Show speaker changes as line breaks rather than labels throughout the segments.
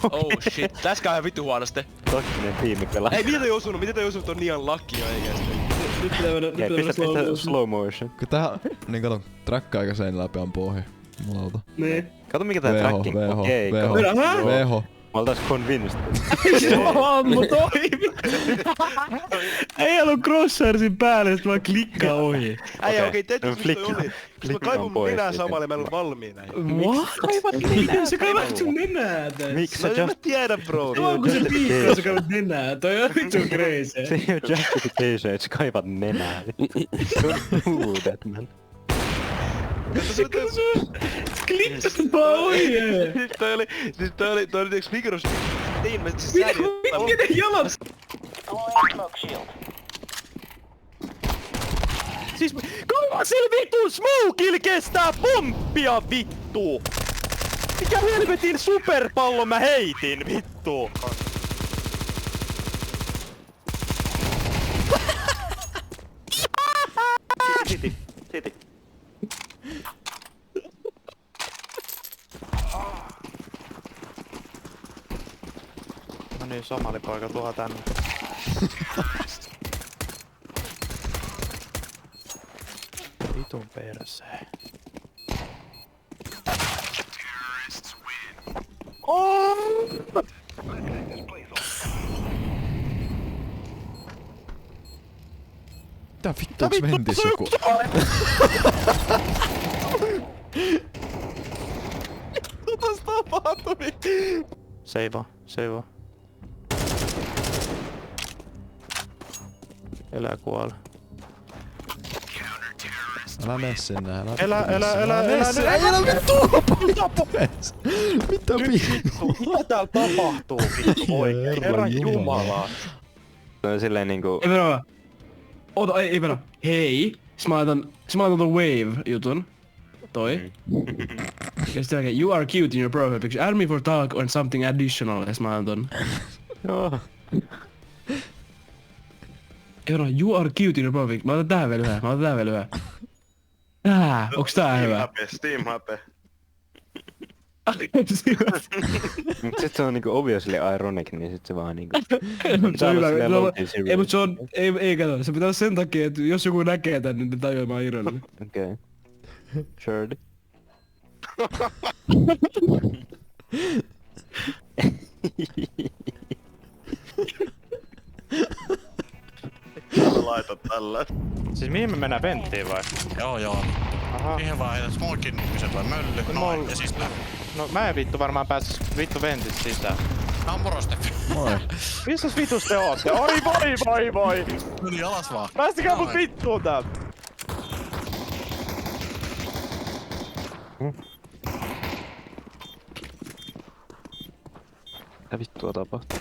Oh shit, tässä käy ihan vittu huonosti.
Tokkinen tiimi pelaa.
Ei, miten toi osui on Nian lakki oikeesti?
Nyt pitää mennä
Slow motion.
Kun tää, niin kato, trakka aika sen läpi on pohja. Mulauta.
Niin.
Kato mikä tää tracking on. Okei,
Veho.
Mä oltais convinced.
Ammu toimi! Ei ollut crosshairsin päälle, sit vaan klikkaa ohi.
Äijä okei, teetkö
Flick-
toi oli? Jos mä
flick on
kaivan mun
pois
nenää
sitten.
samalle, mä en ole valmiina.
What? Miten sä kaivat sun nenää tässä?
Miksi sä
No en mä
just...
tiedä bro.
Sama kun se piikkaa, sä kaivat nenää. Toi on vittu crazy.
Se ei oo justification, et sä kaivat nenää. Don't do that, man.
Klikkas vaan ohi!
Siis toi oli tiiäks Microsoft. Tein mä siis
Miten jalat?
Siis kauan sillä vitun smokilla kestää pomppia vittu! Mikä helvetin superpallon mä heitin vittu? City. No niin, somalipoika tuo tänne. Vitun perseen.
Mitä vittu, onks Ventis joku?
Mitäs tapahtui? Seivo. Elää kuole.
Älä mene sinne,
Elä
Ei älä vittu! Mitä vittu?
Mitä täällä tapahtuu vittu oikein? Herran jumala. Se on silleen niinku...
Ei mennä. Oota, ei mennä. Hei. Siis mä laitan ton wave-jutun. Toi. Ja sit jälkeen, you are cute in your profile picture. Add me for talk on something additional. Ja sit mä laitan ton.
Joo.
Ei mennä, you are cute in your profile picture. Mä laitan tähän vielä yhden. Onks tää hyvä?
Steam hape.
Mut sit se on niinku obviously ironic, niin sit se vaan niinku...
Se on hyvä. Ei mut
Okei.
se on, ei kato. Se pitää olla sen takia, että jos joku näkee tän, niin ne tajuaa mä oon ironinen.
Shirley.
Laita tällä.
Siis mihin me mennään venttiin vai?
Joo.
Aha.
Siihen vaan smokin nykkyset vai mölly, noin ja siis läpi.
No mä en vittu varmaan pääsis vittu ventit sisään.
Tää on moro Steffi.
Moi.
Missäs vitus te ootte? Voi!
Yli alas vaan.
Päästikää mut vittuun täältä! Mitä vittua tapahtuu?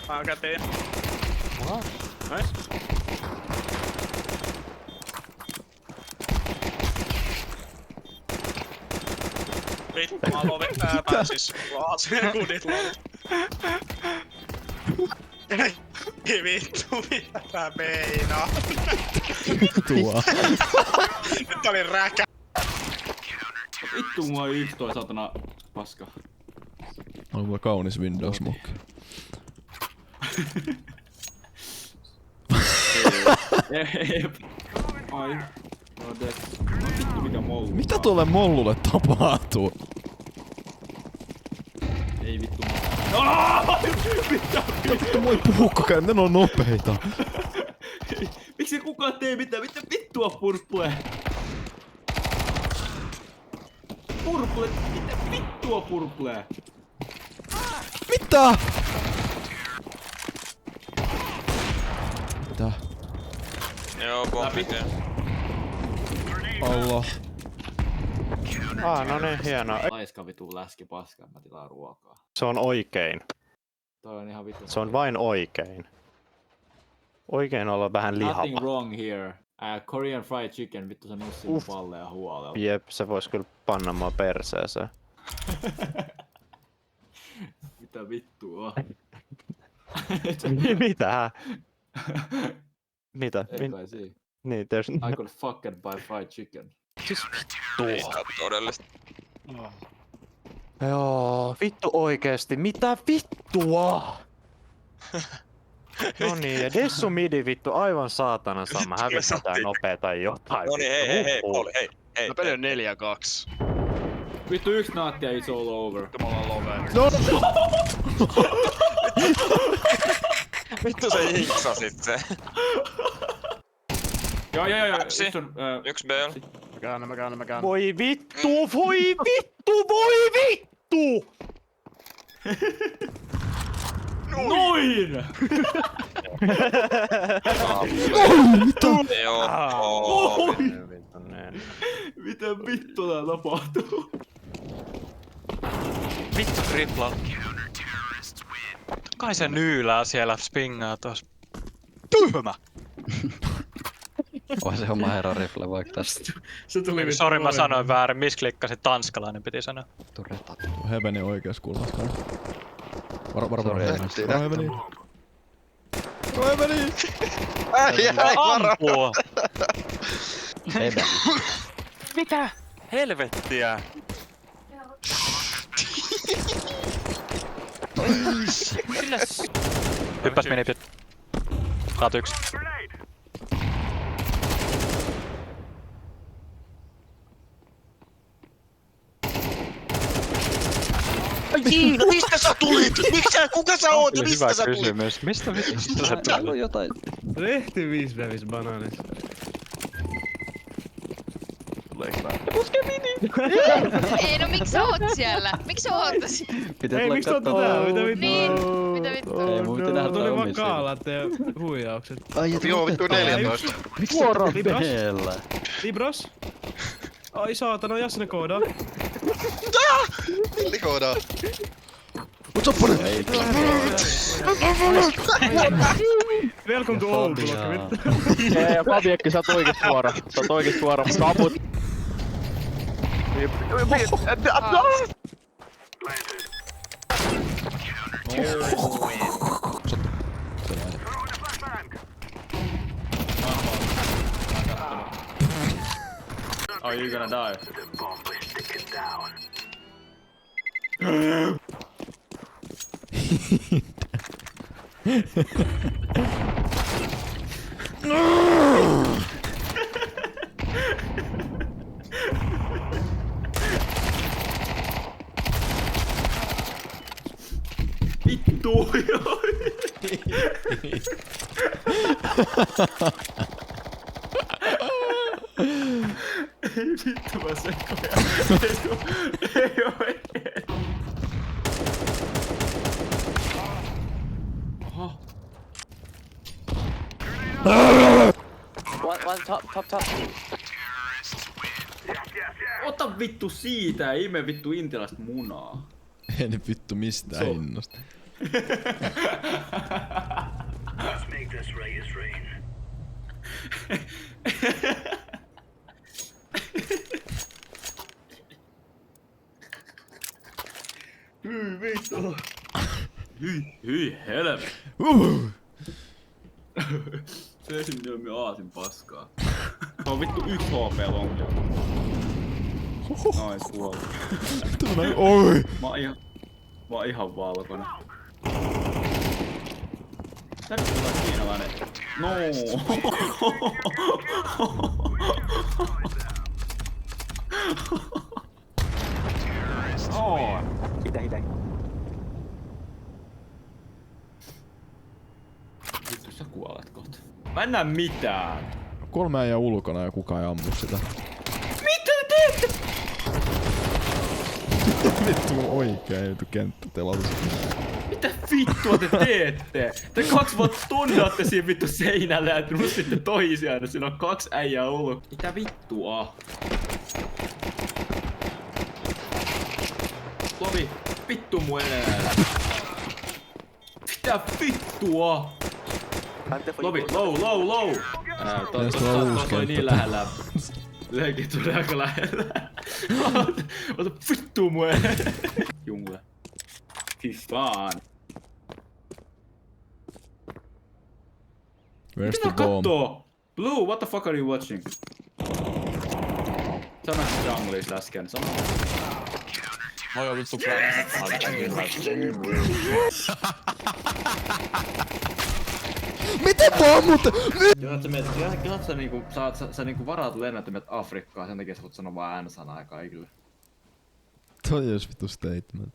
Mä käteen.
Nice.
Vittu, mä loven päätään siis. Kudit lovet. Ei vittu, mitä tää meinaa?
Tuo.
Nyt oli räkä.
Vittu mua yks toi satana paska.
On mulla kaunis Windows Mock.
Ai. No dead. No vittu mikä mollu.
Mitä tuolle mollulle tapahtuu?
Ei vittu.
Vittu moi puhukkokäin, ne on nopeita.
Miksi kukaan tee mitään? Mitä vittua purple? Purple? Mitä vittua purple?
Mitä? Mitä?
Joo, pommiteen.
Allah.
No niin, hienoa.
Laiska vitu läski paskaa, mä tilaan ruokaa.
Se on oikein.
Toi on ihan vittu.
Se on vain oikein. Oikein olla vähän
Nothing
lihava.
wrong here. Korean fried chicken, vittu se nussi mun palleja huolella.
Jep, se vois kyllä panna mua perseeseen.
Mitä vittua?
Mitä? Mitä?
Ei kai siinä.
Niin, there's...
I got fucked by fried chicken.
Siis vittu.
Ei sitä todellista.
Joo, vittu oikeesti, mitä vittua? No niin, ja Dessu midi vittu aivan saatana sama, hävitetään nopeeta jotain.
No niin, hei, Pauli, hei.
No peli on 4-2.
Vittu yksi naatti ja it's all over.
Me ollaan loveen.
Vittu se hiksasit se.
Joo.
Yksi.
Yksi on,
Yksi B.
Mä käännän.
Voi vittu, voi vittu, voi vittu!
Noin!
Joo.
Mitä vittu tää tapahtuu?
Vittu tripla. Kai se nyylää siellä spingaa tuossa. Tyhmä!
On se oma hero rifle vaikka tästä.
Se tuli vittu
Sori, mä
voimaan.
sanoin väärin. Misklikkasin tanskalainen piti sanoa.
Turreta.
Heaveni oikeas kulmassa. Varo
Sorry,
Heaveni. Heaveni!
Ampuu!
Hebe.
Mitä? Helvettiä! Hyppäs minipit. Saat yksi.
Jiina, mistä sä tulit? Kuka sä oot ja mistä sä tulit?
Kysymys. Mistä sä
Täällä on jotain.
Rehti 5 brevis banaanissa.
Ei no miksi sä oot siellä? Miksi sä oot siellä?
Pitää
Ei,
tulla
miksi te ootte
kattoo.
täällä? Mitä vittu?
Niin, mitä vittua?
Ei mun piti nähdä
Tuli vaan
omissa.
kaalaat ja huijaukset.
Ai et
Joo, vittu 14.
Miksi
Vuoro.
Libros?
Libros? Ai saatana, Jasne koodaa.
Villikoodaa.
Welcome to old block, vittu.
Fabiekki, sä oot oikeesti suora, mutta aput.
Are you gonna die? Vittu! Ei vittu mä sekoja. Ei oikein. Oho.
One top.
Ota vittu siitä, ei ime vittu intialaista munaa.
En vittu mistään hinnosta.
Hyi vittu. Hyi helvet. Se esim. Aasin paskaa. Se on vittu 1 HP longia. Noin kuollut.
Oi!
Mä oon ihan valkoinen. Tää vittu on kiinalainen. No. Oh.
Hitä.
Vittu sä kuolet kohta. Mä en näe mitään.
3 äijää ulkona ja kukaan ei ammu sitä.
Mitä te teette?
Vittu oikein vittu kenttätelatus.
Mitä vittua te teette? Te 2 vaan tondaatte siinä vittu seinällä ja russitte toisiaan ja siinä on 2 äijää ulkona. Mitä vittua? Lovi, vittu mun enää. Mitä vittua? Lovi, low. Toi niin lähellä. Leikit on aika lähellä. Ota vittu mun enää. Jungle. Fy fan.
Where's the
Mitä
bomb?
kattoo? Blue, what the fuck are you watching? Sanoit jungleissa äsken, sanoit.
No joo, vittu kyllä.
Miten mä ammut?
Johat sä niinku, sä niinku varaat lennättimet Afrikkaan, sen takia sä voit sanoa vaan N-sanaa kaikille.
Toi ois vittu statement.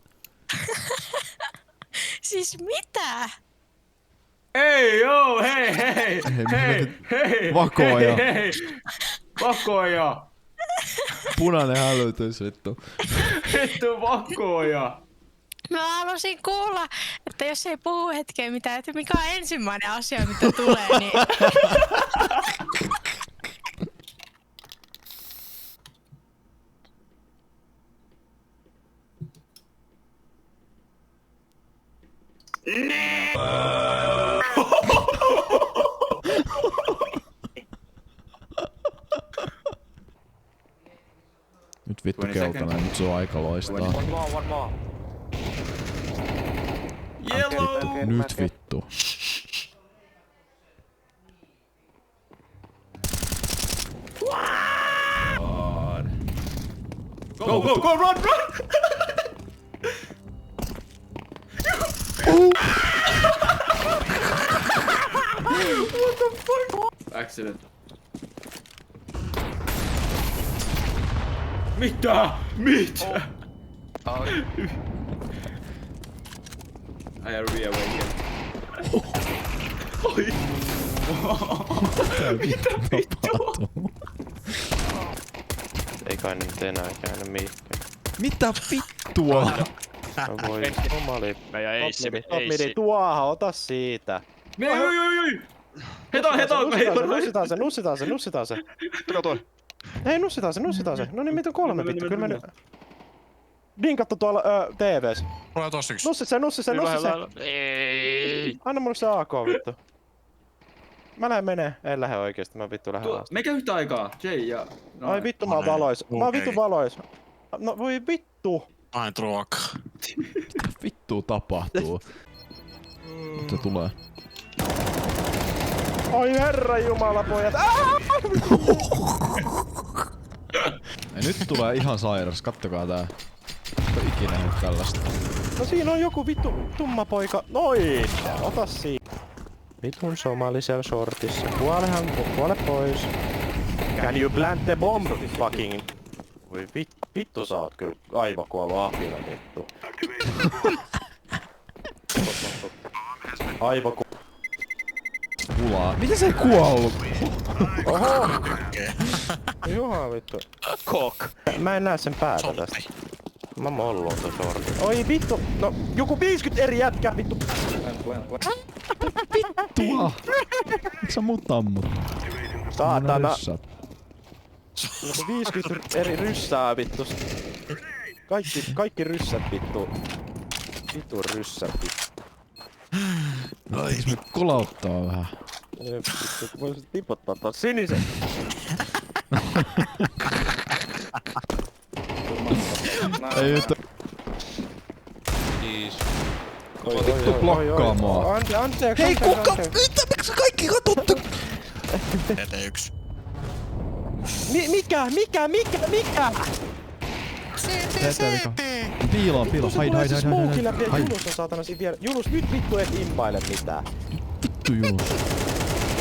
Siis mitä?
Ei joo, hei!
Vakoja.
Vakoja!
Punainen hälytys vittu.
Vittu vakoja!
Mä halusin kuulla, että jos ei puhu hetken mitään, että mikä on ensimmäinen asia, mitä tulee, niin...
Nyt vittu keltainen, nyt se on aika loistaa.
One more.
Yellow!
Nyt vittu.
Go, run! What the fuck? Accident. Mitä? I are reawakened. Oi!
Mitä tapahtuu?
Ei kai ne nyt enää käänny mihinkään.
Mitä vittua?
No voi jumali.
Meidän Eissi.
Midi tuohon, ota siitä.
Oi! Heto!
Nussitaan se.
Kato toi.
Ei, nussitaan se. No niin, mitä on 3 vittu, kyllä mä nyt... Dinkattu tuolla TVs.
Mulla on tossa yksi.
Nussi se.
Ei.
Anna mulle se AK vittu. Mä lähden menee. En lähde oikeesti, mä vittu lähden alas.
Meikä yhtä aikaa, Jay ja...
Ai vittu mä oon valois. Mä oon vittu valois. No voi vittu.
Ain't ruokaa.
Vittu tapahtuu. Se tulee.
Oi herranjumala pojat.
Ja nyt tulee ihan sairas, kattokaa tää. Ei ikinä nähnyt tällaista.
No siinä on joku vittu tumma poika. Noin! Ota siitä. Vitun somali siellä shortissa. Kuole pois. Can you plant the bomb, fucking... Voi vittu sä oot kyllä aivokuollut ahvina vittu.
Pulaa. Miten se ei kuollut?
Oho! Juha vittu. Kok. Mä en näe sen päätä tästä. Mä molluun ton shortin. Oi vittu! No joku 50 eri jätkää vittu!
Vittua! Miks sä mut ammut?
Saatana! Joku 50 eri ryssää vittu. Kaikki ryssät vittu. Vittu ryssät vittu.
Voitais me kolauttaa vähän?
Vittu, voisit tipottaa taas sinisen.
Ei vittu. Vittu blokkaa mua.
Anteeksi.
Hei kuka? Mitä? Miksi kaikki katotte?
Eteen yksi.
Mikä?
Piiloon, haid.
Smoke läpi ja Junus on saatana siinä vielä. Junus nyt vittu et impaile mitään.
Vittu Junus.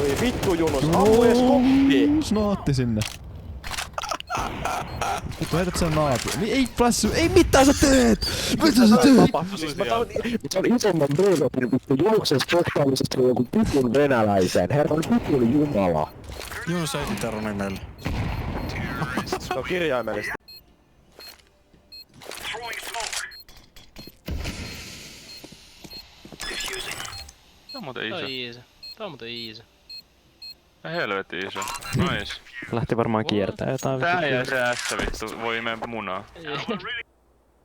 Oi vittu Junus, ammu ees koppi!
Snaatti sinne. Vittu heität sen naati. Ei flashu, ei mitään sä teet! Mitä sä teet?
Siis mä on isomman breilopin vittu Junuksen spoktaalisesta joku vitun venäläisen. Herran vitun jumala.
Junus ei sitä runimelle.
Se on kirjaimellisesti.
Tää on muuten iso.
Tää on muuten easy.
Helvetti iso. Nois.
Lähti varmaan kiertää jotain.
Tää ja se S vittu, voi mennä munaa.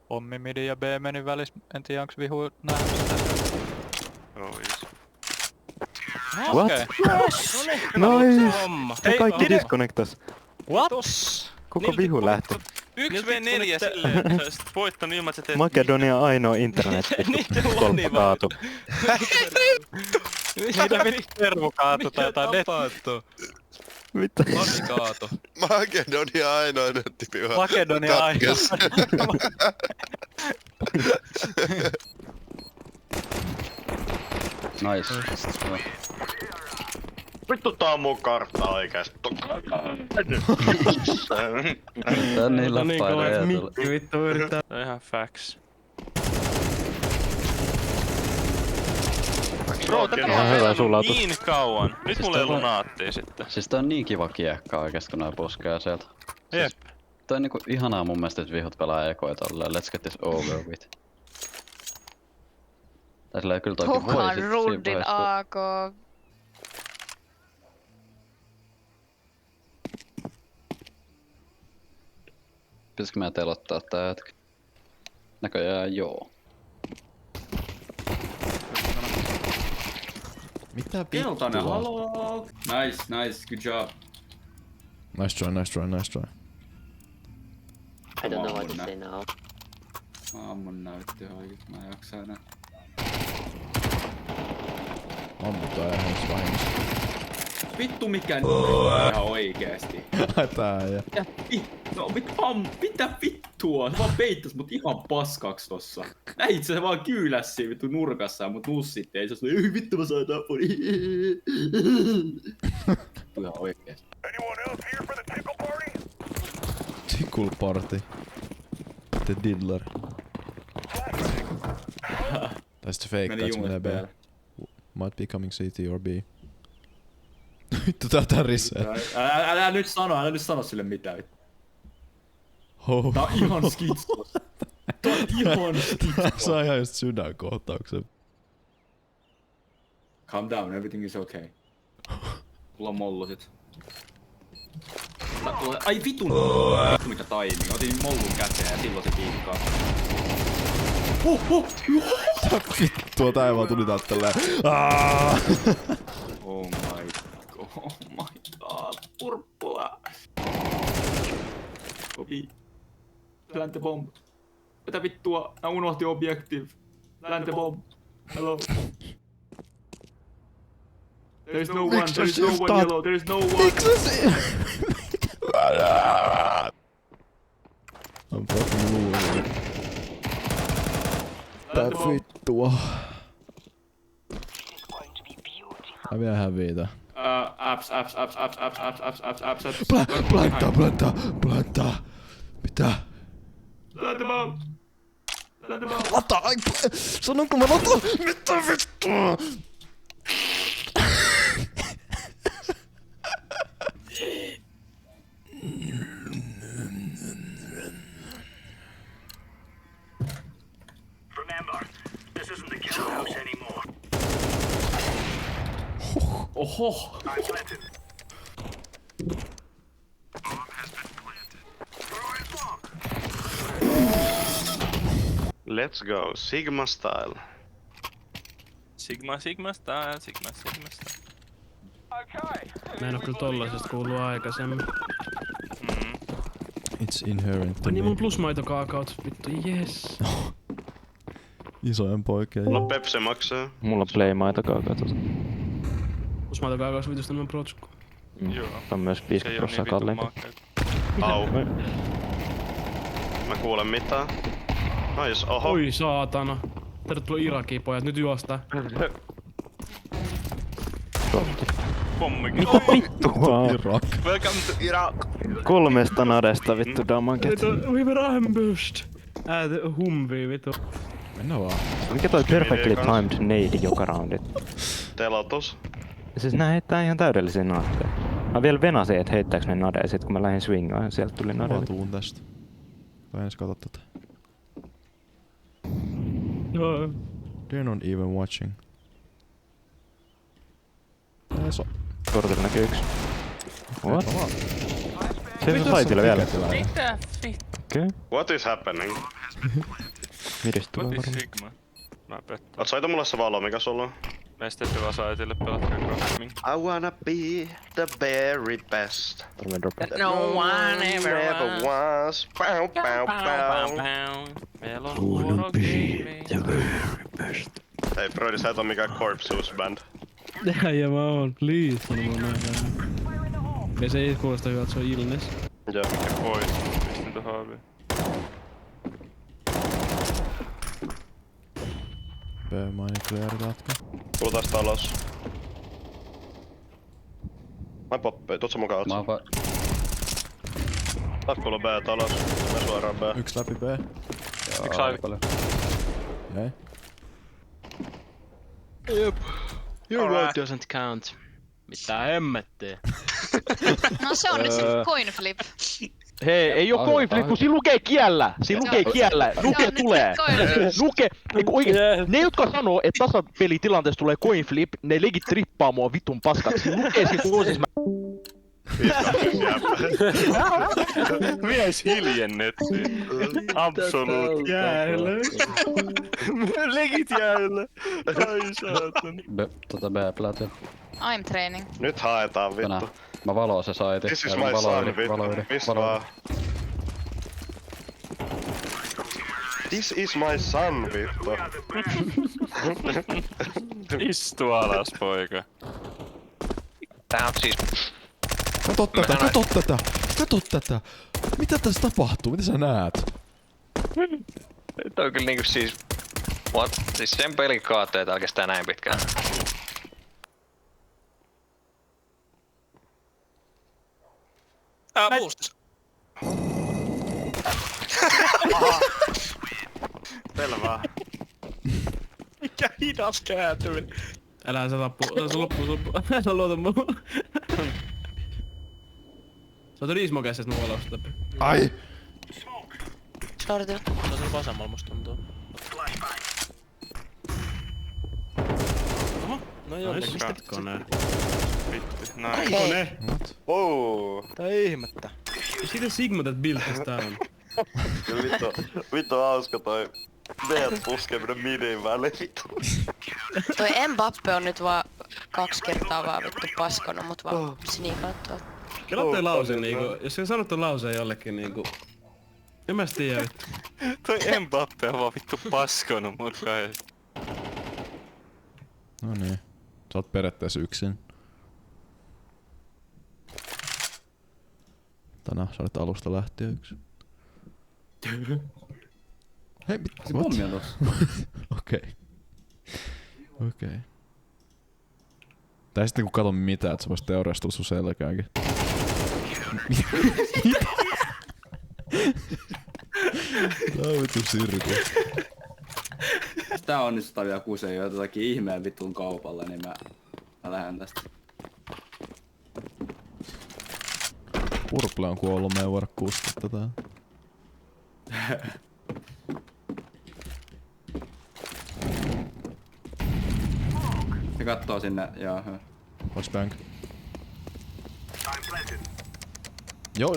Pommi midi ja B meni välis. En tiedä onks vihu nähnyt sitä.
Joo iso.
What?
Nice!
Te kaikki disconnectas.
What?
Kuka vihu lähti?
1v4 silleen, että sä olisit voittanut ilman, että sä teet...
Makedonia ainoa internet kolpa kaatu.
Mitä vittu termu kaatu tai jotain net...
Mitä?
Lasi kaato.
Makedonia ainoa nettipiha.
Makedonia ainoa.
Nice.
Vittu tää on mun kartta oikeesti.
Tää on niin läppäinen
Mikki vittu yrittää.
Tää on ihan facts. Bro, tätä
Ihan hyvä sulautus.
niin kauan. Nyt mulla ei ollut naattia sitten.
Siis tää on niin kiva kiekka oikeesti kun nää puskee sieltä.
Jep.
Tää on niinku ihanaa mun mielestä, että vihut pelaa ekoja tolleen. Let's get this over with. Tai silleen kyllä toikin voi
Kukaan
sit
rundin
siinä vaiheessa,
AK.
pitäisikö meidän telottaa tää hetki? Näköjään joo.
Mitä
Keltainen,
vittua?
haloo! Nice, good job.
Nice try.
I don't know what to say now. Aammun näytti oikeesti, mä en jaksa enää.
Ammutaan ihan vahingossa.
Vittu mikä ihan oikeesti.
Tää ja.
No mitä vittua? Se vaan peittas mut ihan paskaksi tossa. Näit se vaan kyyläs siinä vittu nurkassa ja mut nussitti. Ei se sanoi, ei vittu mä sain tappon. Ihan oikeesti.
Tickle party. The diddler. Tai sitten fake,
Meni
että se menee B.
päälle.
Might be coming CT or B. Vittu tää tärisee.
Älä nyt sano sille mitään.
Oh.
Tää on ihan skitsos. Tää on ihan skitsos.
Saa ihan just sydänkohtauksen.
Calm down, everything is okay. Mulla on mollusit. Ai vitun! Vittu mikä timing. Otin mollun käteen ja silloin se piikkaa.
Vittua tää vaan tuli täältä tälleen.
Oh my god. Purppula. Opi. Plant the bomb. Mitä vittua? Mä unohtin objective. Plant the bomb. Hello. There's no one yellow, there's no one.
I'm fucking losing. Tää vittua. Mä vielä häviitä.
Apps.
Planttaa. Mitä?
Plant the bomb.
Lata! Ai, sanonko mä lata? Mitä vittua?
Oho!
Let's go, Sigma style.
Sigma style.
Mä en oo kyllä tollasesta kuullut aikaisemmin.
It's inherent to
Niin
me.
mun plusmaitokaakaot, vittu yes.
Isojen poikien.
Mulla on Pepsi maksaa.
Mulla on Play-maitokaakaat.
Plusmaitokaakaos vitusta enemmän protskua.
Joo.
Se on myös 50% kalliimpi.
Au. Mä kuulen mitään. Nice, oho.
Oi saatana. Tervetuloa Irakiin pojat, nyt juostaa.
Pommikin.
Mitä vittua?
Irak.
Welcome to Iraq.
3 nadesta vittu daman
Vittu, we were ambushed. Humvii vittu.
Mennään vaan.
Mikä toi perfectly timed nade joka roundi?
Telotus.
Siis nää heittää ihan täydellisiä nadeja. Mä vielä venasin, et heittääks ne nadeja, sit kun mä lähdin swingaan, sieltä tuli
Mä
nadeja.
tuun tästä. Mä en kato tätä.
Joo.
They're not even watching. Eso.
Kortilla näkyy yksi. What? Se on saitilla vielä.
Mitä vittu?
Okei.
What is happening?
Mides tulee
What is
varmaan?
Sigma? Mä petän.
Oot soita mulle se valo, mikä sulla on?
Mestetty vasaitille pelatkaa Crossing.
I wanna be the very best.
Turme drop.
No one ever was.
was. Pow, pow, pow.
Meillä on huono game.
Hei Brody, sä et oo mikään Corpse band.
Ja mä oon, please. Sano mulle näin. Se ei kuulosta hyvältä, se on illness.
Joo.
Pois. Pistin tohon ovi.
B-maini clear jatka.
Tulla taas talos. Mä poppeen, tuut sä mukaan
Mä
otsa.
oon
Taas kuuluu B talos. Mä suoraan B.
Yksi läpi B.
Yksi aivi.
Jäi.
Jep. Your vote doesn't count. Mitä hemmettiä?
No se oli se coin flip.
Hei, ei oo coin flip, kun siinä lukee kiellä! Siinä lukee kiellä! Nuke tulee! Nuke! Eiku oikeesti, ne jotka sanoo, että tasapelitilanteessa tulee coin flip, ne legit trippaa mua vitun paskaksi. Siinä lukee siinä kuusis mä...
Mies hiljennettiin. Absoluut.
Jäällä.
Legit jäällä. Ai saatan.
B-pläty.
I'm training.
Nyt haetaan vittu.
Mä valoo se saiti.
This is my son vittu. Missä vaan? This is my son vittu.
Istu alas, poika.
Tää on siis...
Kato tätä, kato tätä! Kato tätä! Mitä tässä tapahtuu? Mitä sä näet?
Nyt on kyllä niinku siis... What? Siis sen pelin kaatteet täällä kestää näin pitkään.
Boost.
Selvä.
Mikä hidas kääntyminen.
Älä se loppu. Älä luota mua. Sä oot riismokeessa, että mä valostan.
Ai!
Sorry.
No se on vasemmalla musta tuntuu. Oho, no joo,
Mistä kone?
Vittu.
Ai kone!
Tää ei ihmettä.
Siitä Sigma that built this town.
Kyllä vittu hauska toi meidät puskeminen midin väliin vittu.
Toi Mbappe on nyt vaan 2 kertaa vaan vittu paskonut mut vaan sniikattua.
Kelaa toi lause niinku, jos sä sanot ton lauseen jollekin niinku... En mä tiedä vittu.
Toi Mbappe on vaan vittu paskonut mut kai.
No niin. Sä oot periaatteessa yksin. Tänään sä olet alusta lähtien yksin. Hei,
Se pommi on tossa.
Okei. Okei. Tai sitten kun katon mitään, että sä vois teurastua sun selkäänkin. Tää on vittu sirkus.
Tää onnistutaan vielä kuseen jotakin ihmeen vitun kaupalla, niin mä lähden tästä.
Purple on kuollut, me ei voida kustaa tätä.
Se kattoo sinne, joo.
Watch bank. Joo.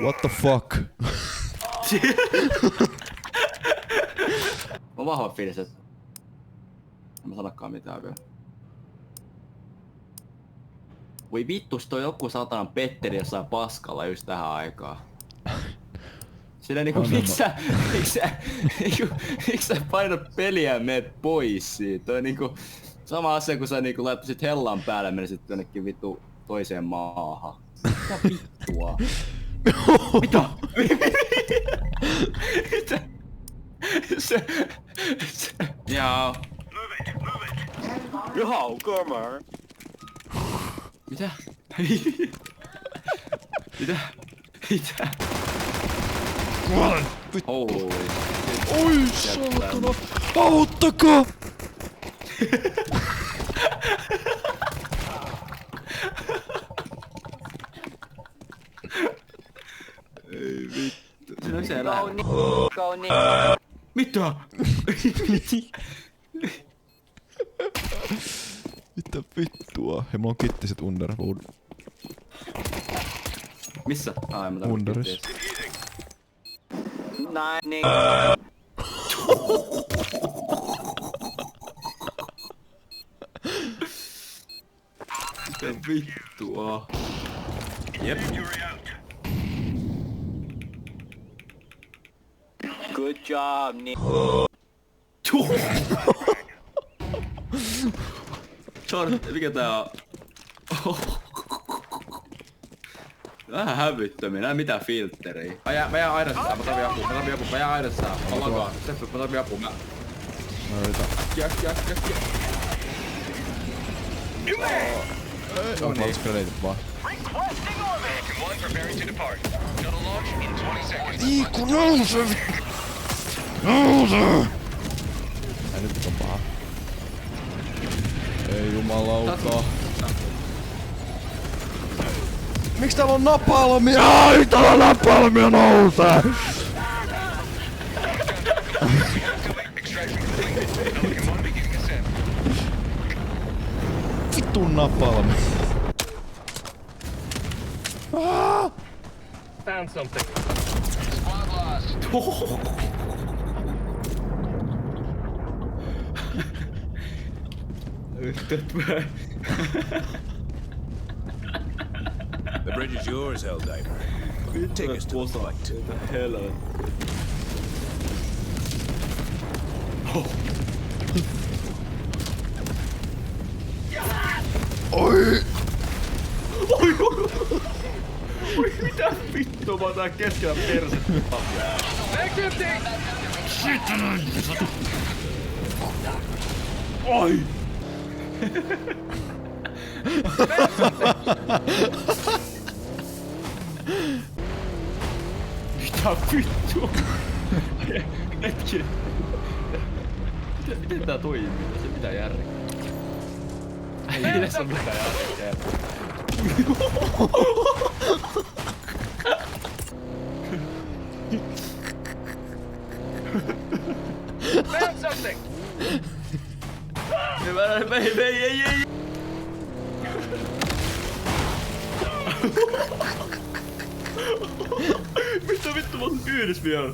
What the fuck?
On vahva fiilis, et... En mä sanakaan mitään vielä. Voi vittus, toi joku satanan Petteri jossain paskalla just tähän aikaan. Sillä niinku miks sä painat peliä ja meet pois siitä? Toi niinku sama asia kun sä niinku laittaisit hellan päälle ja menisit jonnekin vittu toiseen maahan. Mitä vittua? Mitä? Mitä? Se... Jaa. Joo, kommer. Mitä? Mitä? Holy shit.
Oi saatana! Auttakaa!
Ei vittu. Siinä on se elää. Mitä?
Mitä vittua? Hei, mulla on kittiset Underwood.
Missä? Ai, mä tarvitsen
Underis.
kittiä. Näin niin. Mitä vittua? Jep. Good job, Nick. Short, mikä tää on? Vähän hävyttömiä, nää mitään filtteriä. Mä jään aina sisään, mä tarvii apua, mä jään aina sisään. Mä lagaan, Steffi, mä tarvii apua, mä
yritän.
Äkkiä.
On launch grenadeit vaan. Iiku nouse! Nouse! Ei nyt on paha. Ei jumalauta. Miks täällä on napalmia? Ai täällä on napalmia nousee! Vittu napalmi.
Found something.
The bridge is yours, Helldiver. Take us to the fight.
Hello.
Oi!
Oi, mitä vittua, mä oon tää keskellä persettä. Oi! Mitä vittua? Hetki. Miten tää toimii? Se pitää järkeä. Ei tässä on mitään järkeä.
Found something.
Ei. Mitä vittu mä oon kyydys vielä?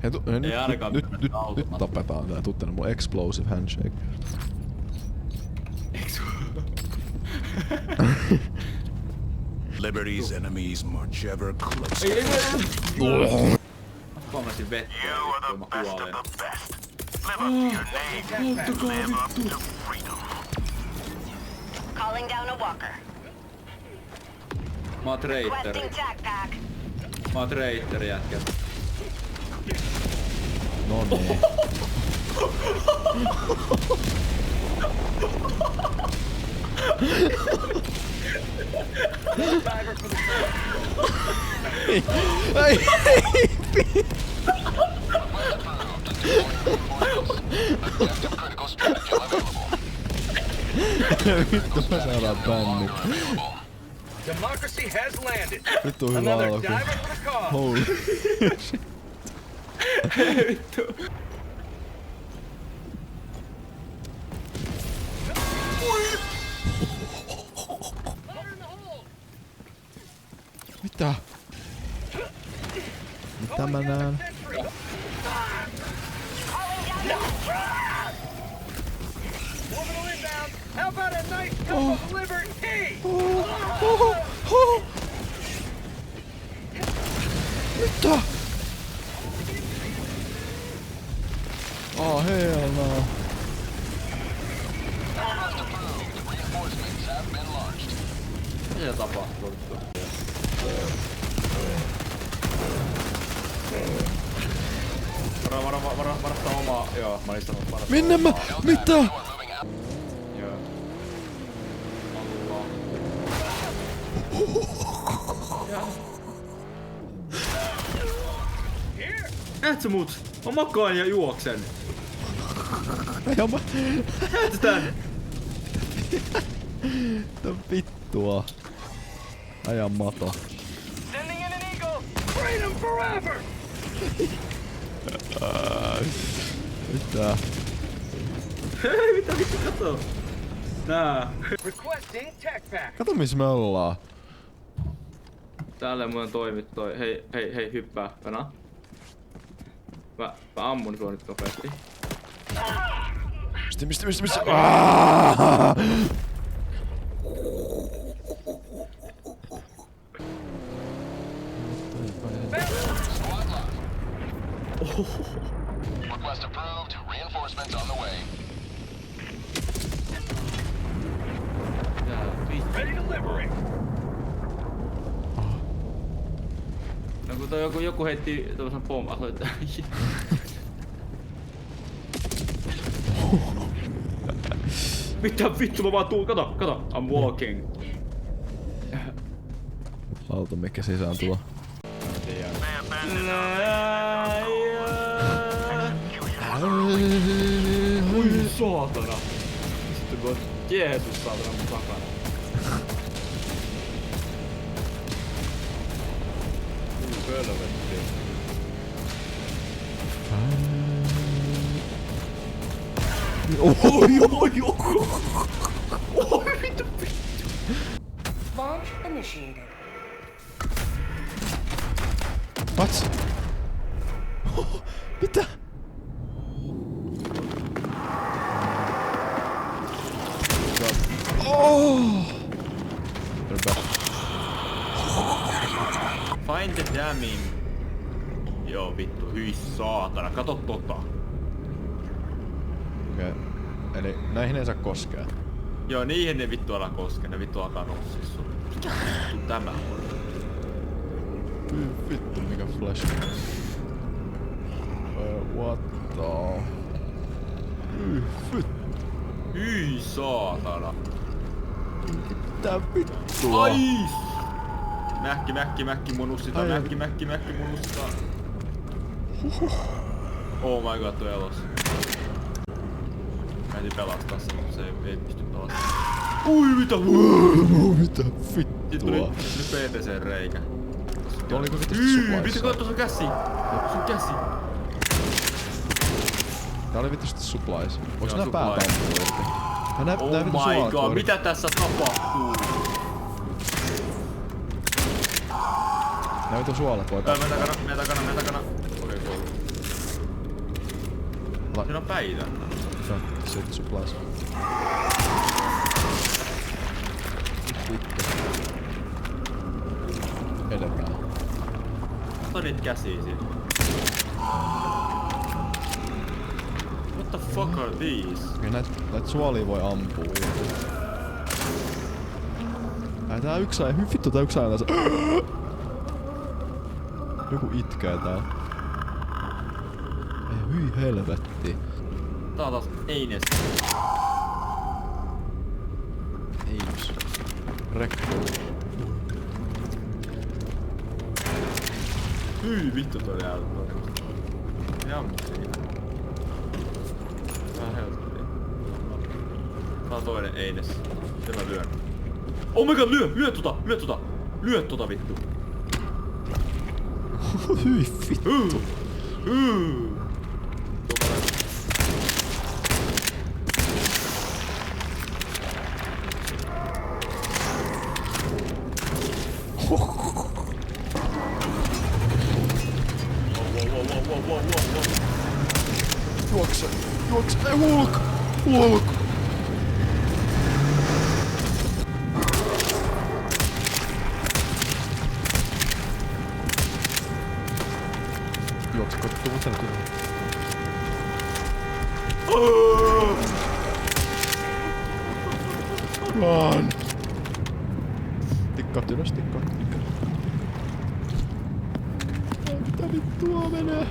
Hei, nyt tapetaan tää. Tuu tänne mun explosive handshake.
Liberty's enemies march ever closer.
Pommasin vettä, kun mä kuolen.
Calling down a walker.
Mä oon traitor. Mä oon traitor, jätkä.
No niin. Ei! Vittu mä saadaan bänni.
Democracy has landed.
Vittu hyvä alku. Holy shit.
Vittu.
Mitä? Mitä mä näen?
How about a nice cup of liberty?
Mitä? Oh hell no.
Mitä tapahtuu? Varasta omaa. Joo, mä olin sanonut varasta.
Minne mä? Mitä?
Joo. Näet sä mut? Mä makaan ja juoksen.
Ja mä...
Näet sä tän?
Mitä vittua? Ajan mato.
Sending in an eagle. Freedom forever.
Mitä?
Hei, mitä vittu, kato. Nää.
Requesting tech pack.
Kato missä me ollaan.
Täällä muuten toimit toi. Hei, hyppää. Venä. Mä ammun sua nyt nopeasti.
Mistä? Aaaaaaah!
Request approved. Reinforcements on the way. Ready to liberate.
No kun joku heitti tommosen pommin. Mitä vittu mä vaan tuun, kato, I'm walking.
Auto mikä sisään tulo.
Oi saatana. Sitten kun Jeesus saatana mun takana. Helvetti. Oi vittu.
Launch initiated.
What? Mitä? Oh!
Find the jamming. Joo vittu, hyi saatana, kato tota.
Okei. Eli näihin ei saa koskea.
Joo, niihin ne vittu ala koskea, ne vittu alkaa noussia sun. Mikä vittu tämä on?
Vittu mikä flash. What the? Vittu.
Hyi saatana.
Mitä vittua?
Ai! Mäkki mun ussitaan, mäkki mun ussitaan. Oh my god, toi elos. Mä etin pelastaa sen, mutta se ei pysty pelastamaan. Ui mitä?
Mitä vittua?
Sitten tuli PTC-reikä.
Oliko vittu supplies?
Vittu katso sun käsi! Sun käsi!
Tää oli vittu sitten supplies. Onks nää päältä ampuu irti?
Oh my god, mitä tässä tapahtuu?
Nää vittu suolet voi tappaa.
Meidän takana. Okei, cool. Siinä on päitä.
No, sit supplies. Vittu. Edempää.
Ota niitä käsiä siinä. What the fuck are these?
Okei, näitä suolia voi ampua. Tää yksi aina, vittu tää yksi aina tässä. Joku itkee täällä. Ei, hyi helvetti.
Tää on taas Eines.
Einos. Rekko.
Hyi vittu toi jältä. Jammu siinä. Vähän helpottiin. Tää on toinen Eines. Sen mä lyön. Oh my god, lyö tota vittu.
Hyi vittu. Juokse, ei Hulk! Juokse, tuu tänne kyllä. Run! Tikkaat ylös. Mitä vittua menee?